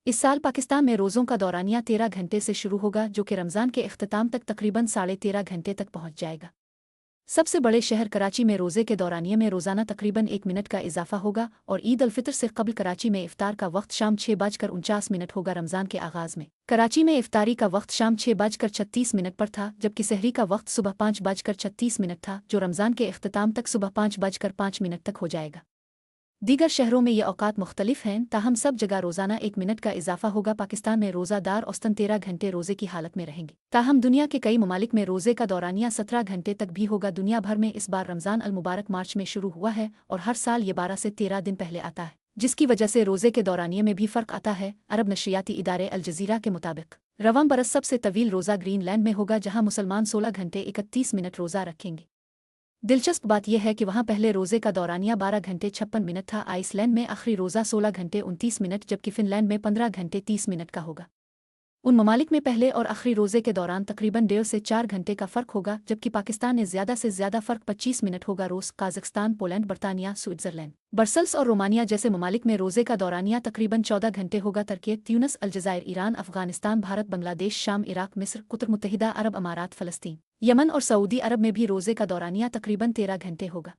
इस साल पाकिस्तान में रोज़ों का दौरानिया 13 घंटे से शुरू होगा, जो कि रमज़ान के इख्तिताम तक तकरीबन 13.5 घंटे तक पहुंच जाएगा। सबसे बड़े शहर कराची में रोज़े के दौरानिये में रोज़ाना तकरीबन 1 मिनट का इजाफा होगा और ईद अल फितर से कबल कराची में इफ्तार का वक्त शाम 6:49 होगा। रमज़ान के आगाज़ में कराची में इफ्तारी का वक्त शाम 6:36 पर था, जबकि सहरी का वक्त सुबह 5:36 था, जो रमज़ान के इख्तिताम तक सुबह 5:05 तक हो जाएगा। दीगर शहरों में ये औकात मुख्तलिफ हैं, ताहम सब जगह रोज़ाना 1 मिनट का इजाफा होगा। पाकिस्तान में रोज़ादार औसतन 13 घंटे रोज़े की हालत में रहेंगे, ताहम दुनिया के कई ममालिक में रोज़े का दौरानिया 17 घंटे तक भी होगा। दुनिया भर में इस बार रमज़ान अल मुबारक मार्च में शुरू हुआ है और हर साल ये 12 से 13 दिन पहले आता है, जिसकी वजह से रोज़े के दौरानिये में भी फ़र्क आता है। अरब नशरियाती इदारे अल जज़ीरा के मुताबिक रवां बरस सबसे तवील रोज़ा ग्रीनलैंड में होगा, जहाँ मुसलमान 16 घंटे 31 मिनट रोज़ा रखेंगे। दिलचस्प बात यह है कि वहाँ पहले रोज़े का दौरानिया 12 घंटे 56 मिनट था। आइसलैंड में आखिरी रोज़ा 16 घंटे 29 मिनट, जबकि फ़िनलैंड में 15 घंटे 30 मिनट का होगा। उन ममालिक में पहले और आखिरी रोज़े के दौरान तकरीबन 1.5 से 4 घंटे का फ़र्क होगा, जबकि पाकिस्तान में ज़्यादा से ज़्यादा फ़र्क 25 मिनट होगा। रूस, काज़ाख्स्तान, पोलैंड, बरतानिया, स्विट्ज़रलैंड, ब्रसल्स और रोमानिया जैसे ममालिक में रोज़े का दौरानिया तकरीबन 14 घंटे होगा। तुर्की, ट्यूनिस, अलजायर, ईरान, अफ़गानिस्तान, भारत, बांग्लादेश, शाम, इराक, मिस्र, कुतर मुत्तहिदा अरब अमारात, फ़लस्तीन, यमन और सऊदी अरब में भी रोज़े का दौरानिया तकरीबन 13 घंटे होगा।